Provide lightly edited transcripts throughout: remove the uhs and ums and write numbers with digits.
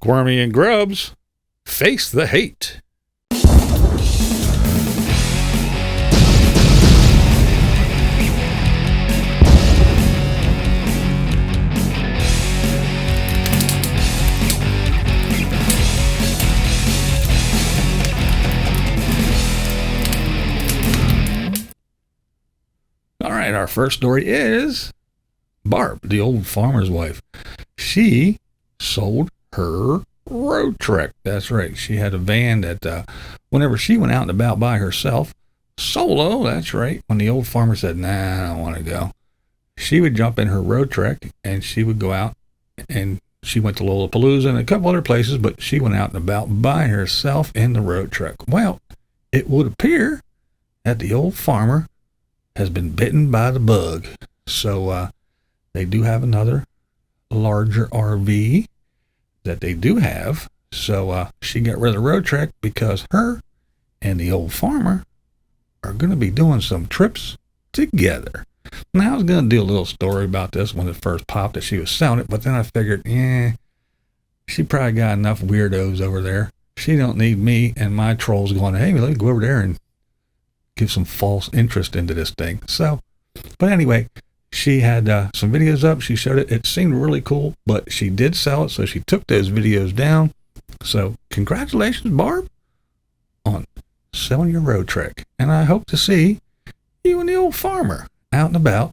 Squirmy and Grubs, face the hate. All right, our first story is Barb, the old farmer's wife. She sold her Roadtrek. That's right. She had a van that whenever she went out and about by herself, solo, that's right, when the old farmer said, nah, I don't want to go, she would jump in her Roadtrek and she would go out, and she went to Lollapalooza and a couple other places, but she went out and about by herself in the Roadtrek. Well, it would appear that the old farmer has been bitten by the bug. So they do have another larger RV that they do have. So she got rid of the Roadtrek because her and the old farmer are going to be doing some trips together. Now, I was going to do a little story about this when it first popped that she was selling it, but then I figured, she probably got enough weirdos over there. She don't need me and my trolls going, hey, let's go over there and give some false interest into this thing. So, but anyway, she had some videos up. She showed it. It seemed really cool, but she did sell it, so she took those videos down. So congratulations, Barb, on selling your Roadtrek. And I hope to see you and the old farmer out and about.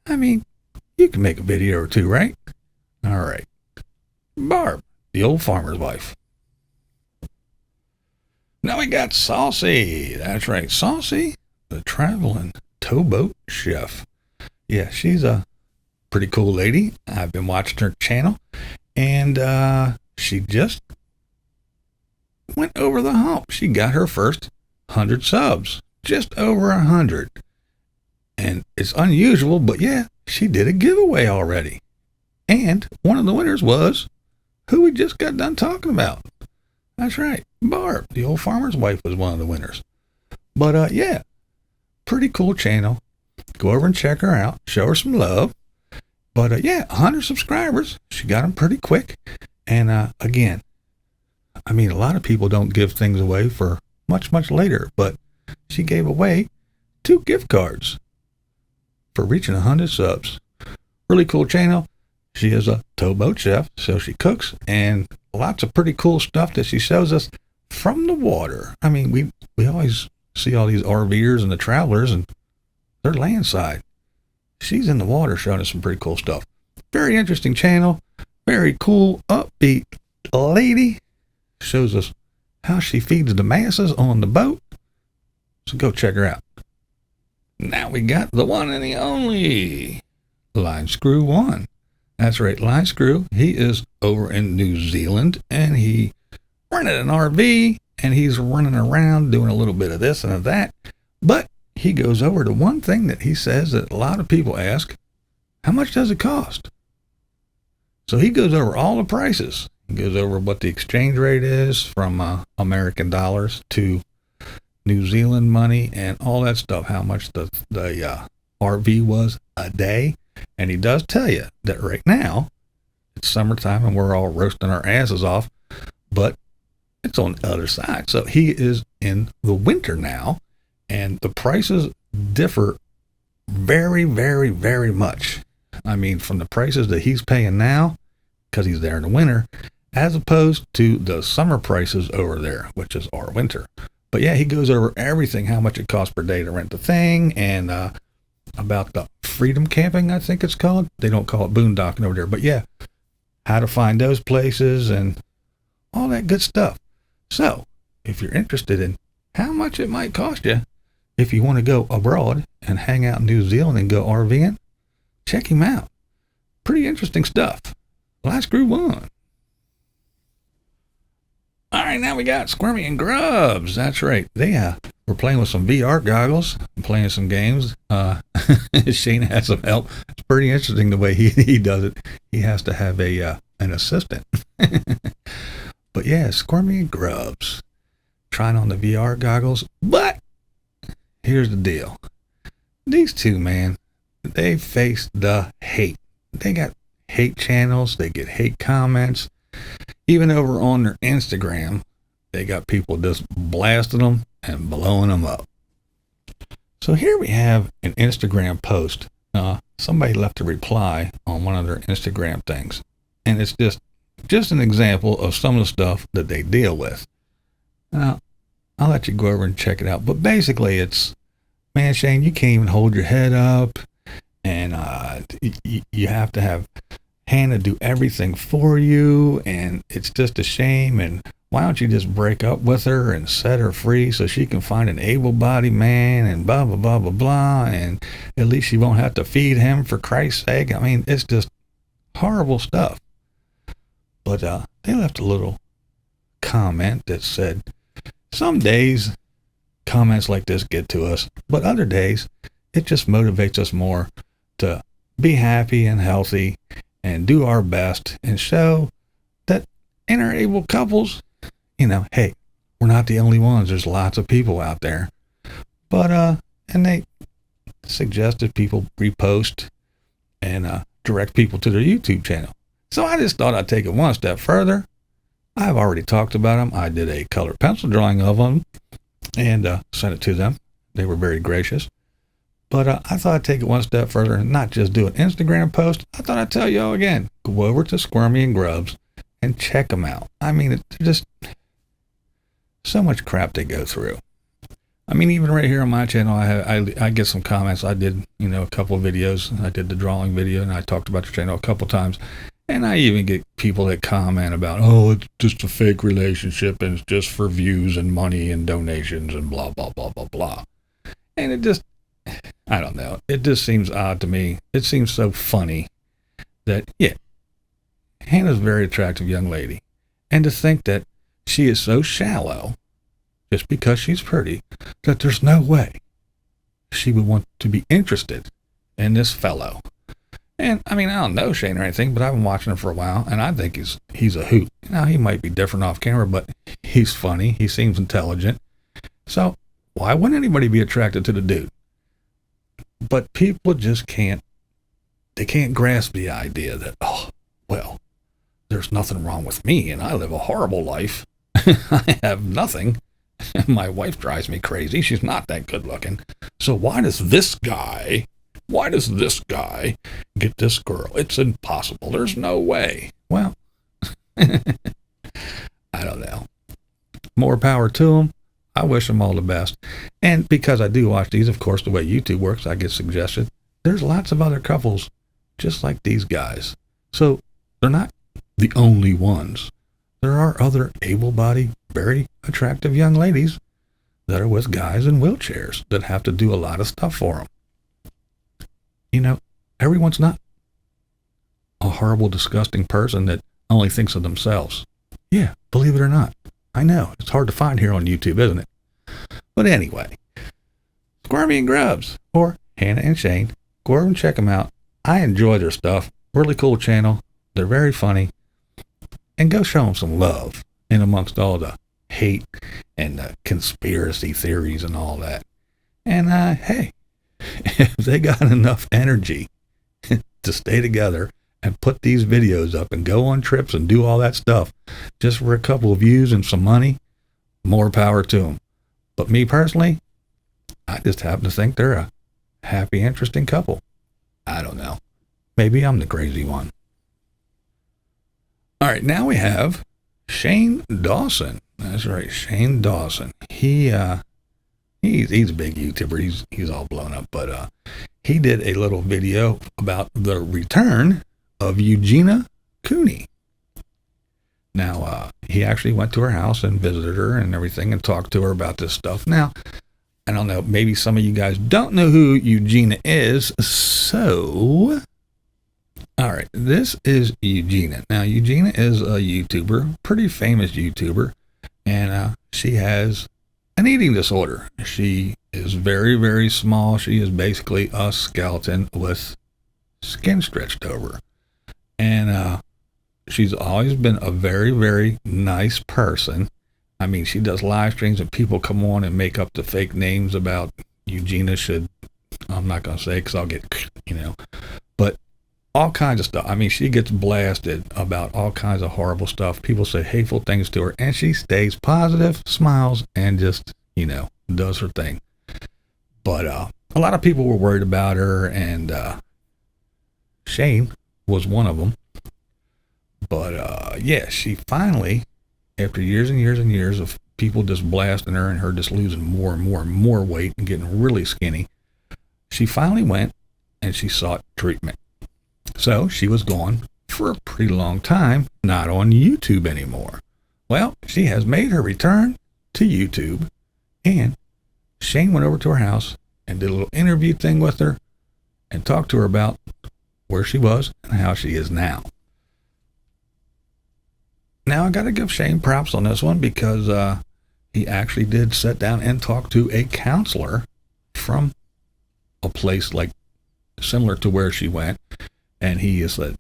I mean, you can make a video or two, right? All right. Barb, the old farmer's wife. Now we got Saucy. That's right, Saucy, the traveling towboat chef. Yeah, she's a pretty cool lady. I've been watching her channel, and she just went over the hump. She got her first 100 subs, just over 100. And it's unusual, but yeah, she did a giveaway already. And one of the winners was who we just got done talking about. That's right, Barb, the old farmer's wife, was one of the winners. But yeah, pretty cool channel. Go over and check her out. Show her some love. But yeah, 100 subscribers. She got them pretty quick. And again, I mean, a lot of people don't give things away for much, much later. But she gave away 2 gift cards for reaching 100 subs. Really cool channel. She is a towboat chef, so she cooks. And lots of pretty cool stuff that she shows us from the water. I mean, we always see all these RVers and the travelers, and they're landside. She's in the water showing us some pretty cool stuff. Very interesting channel. Very cool, upbeat lady. Shows us how she feeds the masses on the boat. So go check her out. Now we got the one and the only Line Screw 1. That's right, Line Screw. He is over in New Zealand, and he rented an RV, and he's running around doing a little bit of this and of that. But he goes over to one thing that he says that a lot of people ask, how much does it cost? So he goes over all the prices. He goes over what the exchange rate is from American dollars to New Zealand money and all that stuff, how much the RV was a day. And he does tell you that right now, it's summertime and we're all roasting our asses off, but it's on the other side. So he is in the winter now, and the prices differ very, very, very much. I mean, from the prices that he's paying now, because he's there in the winter, as opposed to the summer prices over there, which is our winter. But yeah, he goes over everything, how much it costs per day to rent the thing, and about the freedom camping, I think it's called. They don't call it boondocking over there, but yeah, how to find those places and all that good stuff. So if you're interested in how much it might cost you if you want to go abroad and hang out in New Zealand and go RVing, check him out. Pretty interesting stuff. Line Screw 1. All right, now we got Squirmy and Grubs. That's right. They were playing with some VR goggles and playing some games. Shane has some help. It's pretty interesting the way he does it. He has to have an assistant. But yeah, Squirmy and Grubs trying on the VR goggles. But here's the deal. These two, man, they face the hate. They got hate channels. They get hate comments. Even over on their Instagram, they got people just blasting them and blowing them up. So here we have an Instagram post. Somebody left a reply on one of their Instagram things. And it's just an example of some of the stuff that they deal with. Now, I'll let you go over and check it out. But basically it's, man, Shane, you can't even hold your head up. And you have to have Hannah do everything for you. And it's just a shame. And why don't you just break up with her and set her free so she can find an able-bodied man and blah, blah, blah, blah, blah. And at least she won't have to feed him, for Christ's sake. I mean, it's just horrible stuff. But they left a little comment that said, some days comments like this get to us, but other days it just motivates us more to be happy and healthy and do our best and show that in our able couples, hey, we're not the only ones. There's lots of people out there. But, and they suggested people repost and direct people to their YouTube channel. So I just thought I'd take it one step further. I've already talked about them. I did a colored pencil drawing of them and sent it to them. They were very gracious. But I thought I'd take it one step further and not just do an Instagram post. I thought I'd tell y'all again, go over to Squirmy and Grubs and check them out. I mean, it's just so much crap they go through. I mean, even right here on my channel, I get some comments. I did, a couple of videos. I did the drawing video and I talked about the channel a couple times. And I even get people that comment about, oh, it's just a fake relationship and it's just for views and money and donations and blah, blah, blah, blah, blah. And it just, I don't know. It just seems odd to me. It seems so funny that, yeah, Hannah's a very attractive young lady. And to think that she is so shallow just because she's pretty that there's no way she would want to be interested in this fellow. And I mean, I don't know Shane or anything, but I've been watching him for a while, and I think he's a hoot. Now, he might be different off camera, but he's funny. He seems intelligent. So why wouldn't anybody be attracted to the dude? But people just can't grasp the idea that, oh, well, there's nothing wrong with me, and I live a horrible life. I have nothing. My wife drives me crazy. She's not that good looking. So why does this guy get this girl? It's impossible. There's no way. Well, I don't know. More power to them. I wish them all the best. And because I do watch these, of course, the way YouTube works, I get suggested. There's lots of other couples just like these guys. So they're not the only ones. There are other able-bodied, very attractive young ladies that are with guys in wheelchairs that have to do a lot of stuff for them. Everyone's not a horrible, disgusting person that only thinks of themselves. Yeah, believe it or not. I know, it's hard to find here on YouTube, isn't it? But anyway, Squirmy and Grubs, or Hannah and Shane, go over and check them out. I enjoy their stuff. Really cool channel. They're very funny. And go show them some love in amongst all the hate and the conspiracy theories and all that. And hey, if they got enough energy to stay together and put these videos up and go on trips and do all that stuff just for a couple of views and some money, more power to them. But me personally, I just happen to think they're a happy, interesting couple. I don't know. Maybe I'm the crazy one. All right, now we have Shane Dawson. That's right, Shane Dawson. He's a big YouTuber. He's all blown up, but he did a little video about the return of Eugenia Cooney. Now, he actually went to her house and visited her and everything and talked to her about this stuff. Now, I don't know, maybe some of you guys don't know who Eugenia is, so all right, this is Eugenia. Now, Eugenia is a YouTuber, pretty famous YouTuber, and she has an eating disorder. She is very, very small. She is basically a skeleton with skin stretched over. And she's always been a very, very nice person. I mean, she does live streams and people come on and make up the fake names about Eugenia should, I'm not going to say because I'll get, but all kinds of stuff. I mean, she gets blasted about all kinds of horrible stuff. People say hateful things to her, and she stays positive, smiles, and just, does her thing. But a lot of people were worried about her, and Shane was one of them. But yeah, she finally, after years and years and years of people just blasting her and her just losing more and more and more weight and getting really skinny, she finally went and she sought treatment. So she was gone for a pretty long time, not on YouTube anymore. Well, she has made her return to YouTube, and Shane went over to her house and did a little interview thing with her and talked to her about where she was and how she is now. Now, I got to give Shane props on this one because he actually did sit down and talk to a counselor from a place like similar to where she went. And he said,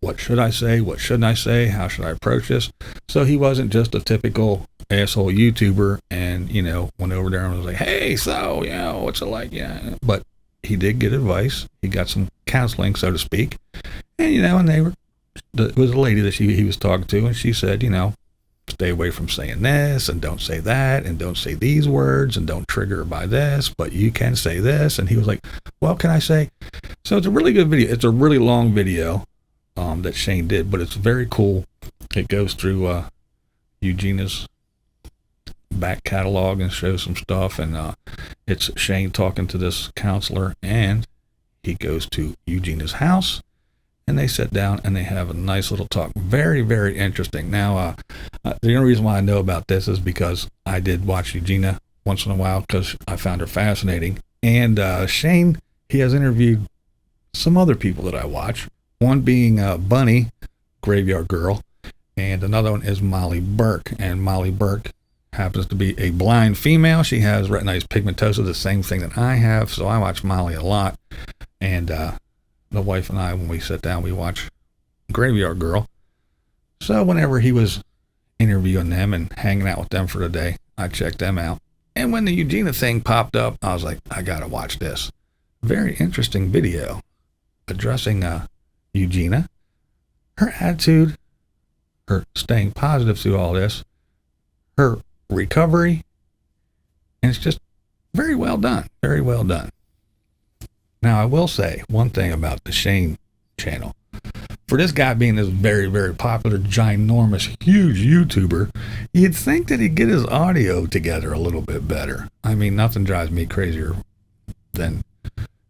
what should I say? What shouldn't I say? How should I approach this? So he wasn't just a typical asshole YouTuber and, went over there and was like, hey, so, what's it like? Yeah. But he did get advice. He got some counseling, so to speak. And, and it was a lady that he was talking to, and she said, stay away from saying this and don't say that and don't say these words and don't trigger by this, but you can say this. And he was like, well, can I say? So it's a really good video. It's a really long video that Shane did, but it's very cool. It goes through Eugenia's back catalog and shows some stuff. And it's Shane talking to this counselor, and he goes to Eugenia's house. And they sit down and they have a nice little talk. Very, very interesting. Now, the only reason why I know about this is because I did watch Eugenia once in a while because I found her fascinating. And Shane, he has interviewed some other people that I watch. One being Bunny, Graveyard Girl, and another one is Molly Burke. And Molly Burke happens to be a blind female. She has retinitis pigmentosa, the same thing that I have. So I watch Molly a lot. And the wife and I, when we sit down, we watch Graveyard Girl. So whenever he was interviewing them and hanging out with them for the day, I checked them out. And when the Eugenia thing popped up, I was like, I gotta watch this. Very interesting video addressing Eugenia, her attitude, her staying positive through all this, her recovery, and it's just very well done. Very well done. Now, I will say one thing about the Shane channel. For this guy being this very, very popular, ginormous, huge YouTuber, you'd think that he'd get his audio together a little bit better. I mean, nothing drives me crazier than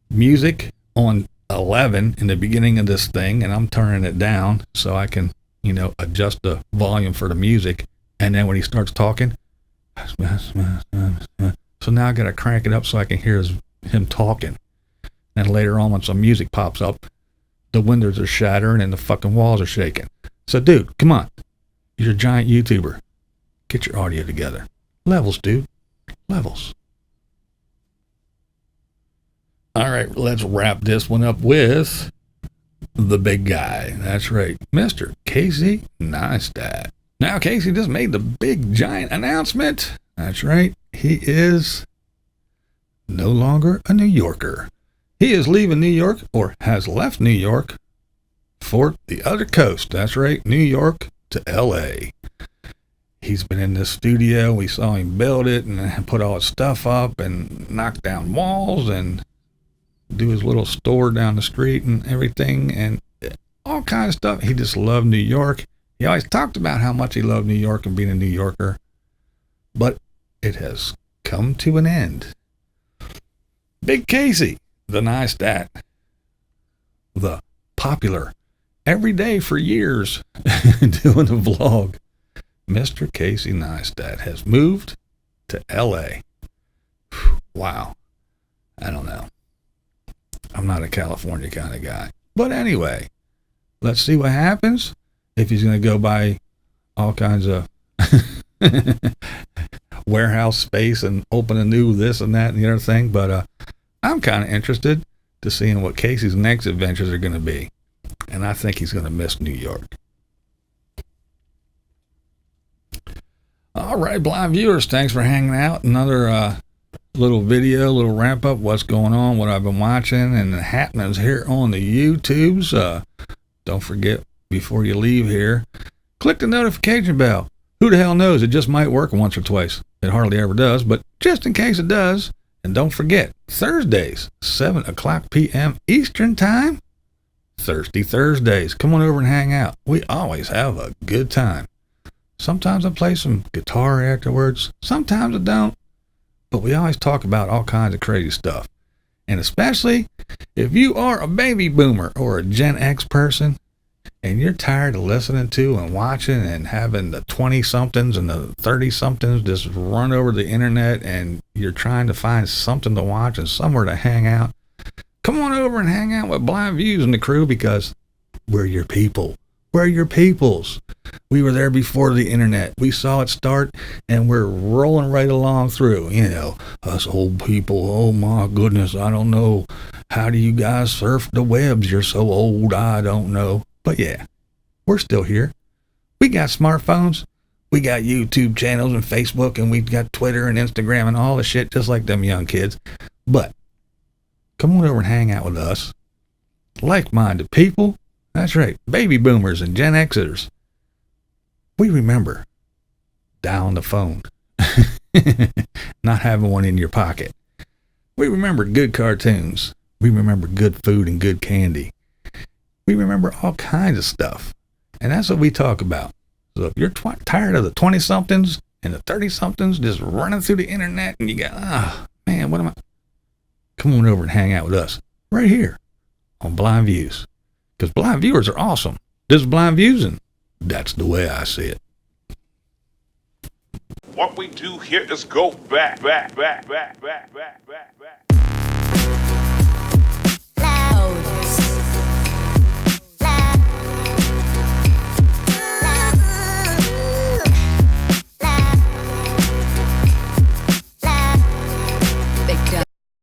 music on 11 in the beginning of this thing, and I'm turning it down so I can, adjust the volume for the music. And then when he starts talking, so now I got to crank it up so I can hear him talking. And later on, when some music pops up, the windows are shattering and the fucking walls are shaking. So, dude, come on. You're a giant YouTuber. Get your audio together. Levels, dude. Levels. All right, let's wrap this one up with the big guy. That's right, Mr. Casey Neistat. Now, Casey just made the big, giant announcement. That's right. He is no longer a New Yorker. He is leaving New York, or has left New York, for the other coast. That's right, New York to L.A. He's been in this studio. We saw him build it and put all his stuff up and knock down walls and do his little store down the street and everything and all kinds of stuff. He just loved New York. He always talked about how much he loved New York and being a New Yorker. But it has come to an end. Big Casey, the Neistat, the popular, every day for years doing a vlog, Mr. Casey Neistat has moved to L.A. Wow. I don't know. I'm not a California kind of guy. But anyway, let's see what happens if he's going to go buy all kinds of warehouse space and open a new this and that and the other thing. But I'm kind of interested to seeing what Casey's next adventures are going to be. And I think he's going to miss New York. All right, blind viewers, thanks for hanging out. Another Little video, little ramp up, what's going on, what I've been watching, and the happenings here on the YouTubes. Don't forget, before you leave here, click the notification bell. Who the hell knows? It just might work once or twice. It hardly ever does, but just in case it does. And don't forget, Thursdays, 7 o'clock p.m. Eastern Time, Thirsty Thursdays. Come on over and hang out. We always have a good time. Sometimes I play some guitar afterwards. Sometimes I don't. But we always talk about all kinds of crazy stuff. And especially if you are a baby boomer or a Gen X person and you're tired of listening to and watching and having the 20-somethings and the 30-somethings just run over the internet and you're trying to find something to watch and somewhere to hang out, come on over and hang out with BlindViews and the crew because we're your people. We're your peoples. We were there before the internet. We saw it start, and we're rolling right along through. You know, us old people, oh my goodness, I don't know. How do you guys surf the webs? You're so old, I don't know. But yeah, we're still here. We got smartphones. We got YouTube channels and Facebook, and we got Twitter and Instagram and all the shit just like them young kids. But come on over and hang out with us. Like-minded people. That's right, baby boomers and Gen Xers. We remember dialing the phone, not having one in your pocket. We remember good cartoons. We remember good food and good candy. We remember all kinds of stuff. And that's what we talk about. So if you're tired of the 20-somethings and the 30-somethings just running through the internet and you go, man, what am I? Come on over and hang out with us right here on BlindViews. Because blind viewers are awesome. This is BlindViews, and that's the way I see it. What we do here is go back. Loud.